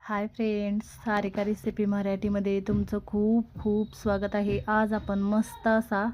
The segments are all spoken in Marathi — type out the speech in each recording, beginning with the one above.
हाय फ्रेंड्स, सारिका रेसिपी मराठीमध्ये तुमचं खूप खूप स्वागत आहे. आज आपण मस्त असा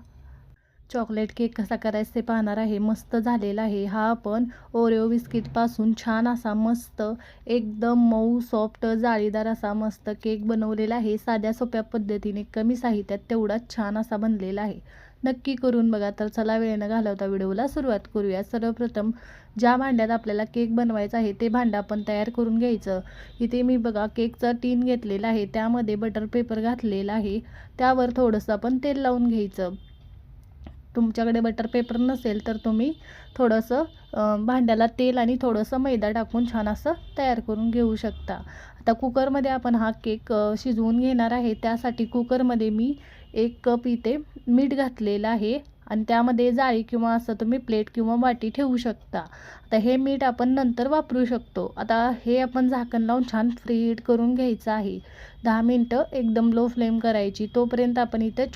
चॉकलेट केक कसा करायचा ते पाहणार आहे. मस्त झालेला आहे. हा आपण ओरिओ बिस्किटपासून छान असा मस्त एकदम मऊ सॉफ्ट जाळीदार असा मस्त केक बनवलेला आहे. साध्या सोप्या पद्धतीने कमी साहित्यात तेवढाच छान असा बनलेला आहे. नक्की करून बघा. तर चला वेळ न घालवता व्हिडिओला सुरुवात करूया. सर्वप्रथम ज्या भांड्यात आपल्याला केक बनवायचा आहे ते भांडं आपण तयार करून घ्यायचं. इथे मी बघा केकचा टीन घेतलेला आहे, त्यामध्ये बटर पेपर घातलेला आहे, त्यावर थोडंसं आपण तेल लावून घ्यायचं. तुमच्याकडे बटर पेपर नसेल तर तुम्ही थोडंसं भांड्याला तेल आणि थोडंसं मैदा टाकून छान असं तयार करून घेऊ शकता. आता कुकरमध्ये आपण हा केक शिजवून घेणार आहे. त्यासाठी कुकरमध्ये मी 1 कप इथे मीठ घातलेलं आहे आणि त्यामध्ये जाळी किंवा असं तुम्ही प्लेट किंवा वाटी ठेवू शकता. आता हे मीठ आपण नंतर वापरू शकतो. आता हे आपण झाकण लावून छान फ्रीहीट करून घ्यायचं आहे. 10 मिनटं एकदम लो फ्लेम करायची. तोपर्यंत आपण इथे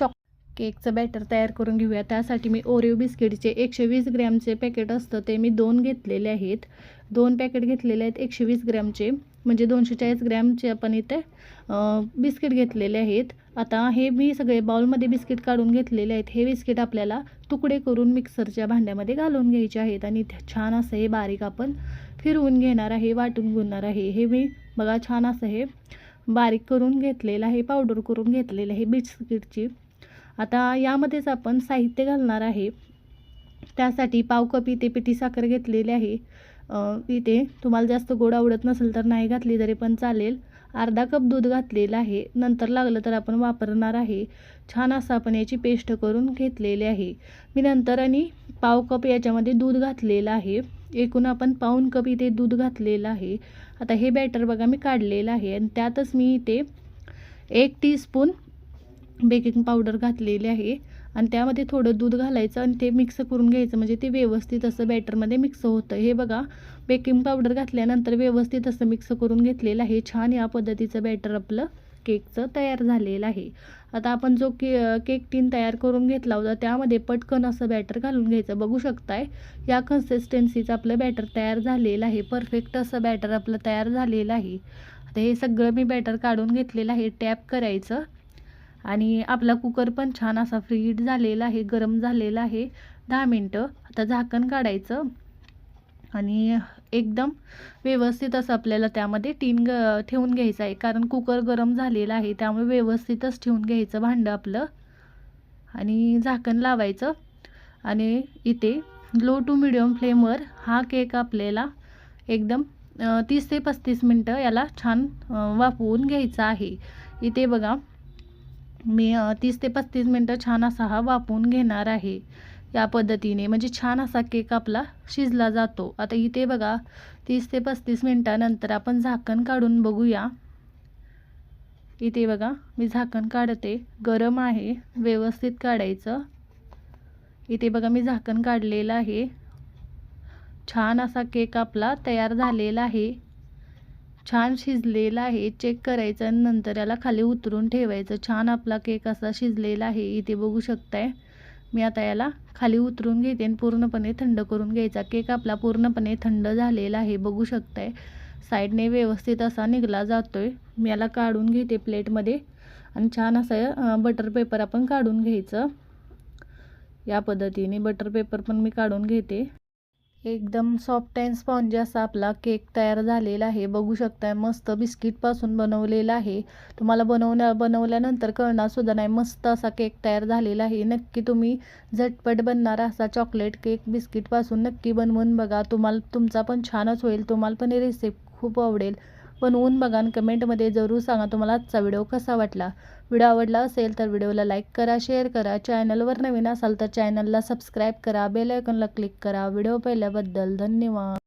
केकचं बॅटर तयार करून घेऊया. त्यासाठी मी ओरिओ बिस्किटचे 120 ग्रॅमचे पॅकेट असतं ते मी 2 घेतलेले आहेत. 2 पॅकेट घेतलेले आहेत 120 ग्रॅमचे, म्हणजे 240 ग्रॅमचे आपण इथे बिस्किट घेतलेले आहेत. आता हे मी सगळे बाउलमध्ये बिस्किट काढून घेतलेले आहेत. हे बिस्किट आपल्याला तुकडे करून मिक्सरच्या भांड्यामध्ये घालून घ्यायचे आहेत आणि छान असं हे बारीक आपण फिरवून घेणार आहे, वाटून घेणार आहे. हे मी बघा छान असं हे बारीक करून घेतलेलं आहे, पावडर करून घेतलेलं आहे बिस्किटची. आता यामध्येच आपण साहित्य घालणार आहे. त्यासाठी पाव कप इथे पिठी साखर घेतलेली आहे. इथे तुम्हाला जास्त गोड आवडत नसेल तर नाही घातली तरी पण चालेल. अर्धा कप दूध घातलेलं आहे, नंतर लागलं तर आपण वापरणार आहे. छान असं आपण याची पेस्ट करून घेतलेली आहे. मी नंतर आणि पाव कप याच्यामध्ये दूध घातलेलं आहे. एकूण आपण पाऊण कप इथे दूध घातलेलं आहे. आता हे बॅटर बघा मी काढलेलं आहे आणि त्यातच मी इथे 1 टीस्पून बेकिंग पावडर घातलेली आहे आणि त्यामध्ये थोडं दूध घालायचं आणि ते मिक्स करून घ्यायचं, म्हणजे ते व्यवस्थित असं बॅटरमध्ये मिक्स होतं. हे बघा बेकिंग पावडर घातल्यानंतर व्यवस्थित असं मिक्स करून घेतलेलं आहे. छान या पद्धतीचं बॅटर आपलं केकचं तयार झालेलं आहे. आता आपण जो केक टीन तयार करून घेतला होता त्यामध्ये पटकन असं बॅटर घालून घ्यायचं. बघू शकताय या कन्सिस्टन्सीचं आपलं बॅटर तयार झालेलं आहे. परफेक्ट असं बॅटर आपलं तयार झालेलं आहे. आता हे सगळं मी बॅटर काढून घेतलेलं आहे. टॅप करायचं आणि आपला कुकर पण छान असा फ्रीहीट झालेला आहे, गरम झालेला आहे. 10 मिनटं. आता झाकण काढायचं आणि एकदम व्यवस्थित असं आपल्याला त्यामध्ये टीन ठेवून घ्यायचं आहे, कारण कुकर गरम झालेला आहे त्यामुळे व्यवस्थितच ठेवून घ्यायचं भांडं आपलं आणि झाकण लावायचं. आणि इथे लो टू मिडियम फ्लेमवर हा केक आपल्याला एकदम 30 ते 35 मिनटं याला छान वाफवून घ्यायचा आहे. इथे बघा मी 30 ते 35 मिनटं छान असा हा वाफवून घेणार आहे या पद्धतीने, म्हणजे छान असा केक आपला शिजला जातो. आता इथे बघा 30 ते 35 मिनटानंतर आपण झाकण काढून बघूया. इथे बघा मी झाकण काढते, गरम आहे, व्यवस्थित काढायचं. इथे बघा मी झाकण काढलेलं आहे. छान असा केक आपला तयार झालेला आहे, छान शिजलेला आहे. चेक करायचं आणि नंतर याला खाली उतरून ठेवायचं. छान आपला केक असा शिजलेला आहे. इथे बघू शकताय. मी आता याला खाली उतरून घेते आणि पूर्णपणे थंड करून घ्यायचा. केक आपला पूर्णपणे थंड झालेला आहे. बघू शकताय साईडने व्यवस्थित असा निघला जातोय. मी याला काढून घेते प्लेटमध्ये आणि छान असं बटर पेपर आपण काढून घ्यायचं. या पद्धतीने बटर पेपर पण मी काढून घेते. एकदम सॉफ्ट अँड स्पॉन्जी असा आपला केक तयार झालेला आहे. बघू शकताय मस्त बिस्किटपासून बनवलेला आहे. तुम्हाला बनवल्यानंतर कळणार सुद्धा नाही, मस्त असा केक तयार झालेला आहे. नक्की तुम्ही झटपट बनणारा असा चॉकलेट केक बिस्किटपासून नक्की बनवून बघा. तुमचा पण छानच होईल. तुम्हाला पण ही रेसिपी खूप आवडेल. बनवून बघा आणि कमेंटमध्ये जरूर सांगा तुम्हाला आजचा व्हिडिओ कसा वाटला. व्हिडिओ आवडला असेल तर व्हिडिओला लाईक करा, शेअर करा. चॅनलवर नवीन असाल तर चॅनलला सबस्क्राईब करा, बेल आयकॉनला क्लिक करा. व्हिडिओ पाहिल्याबद्दल धन्यवाद.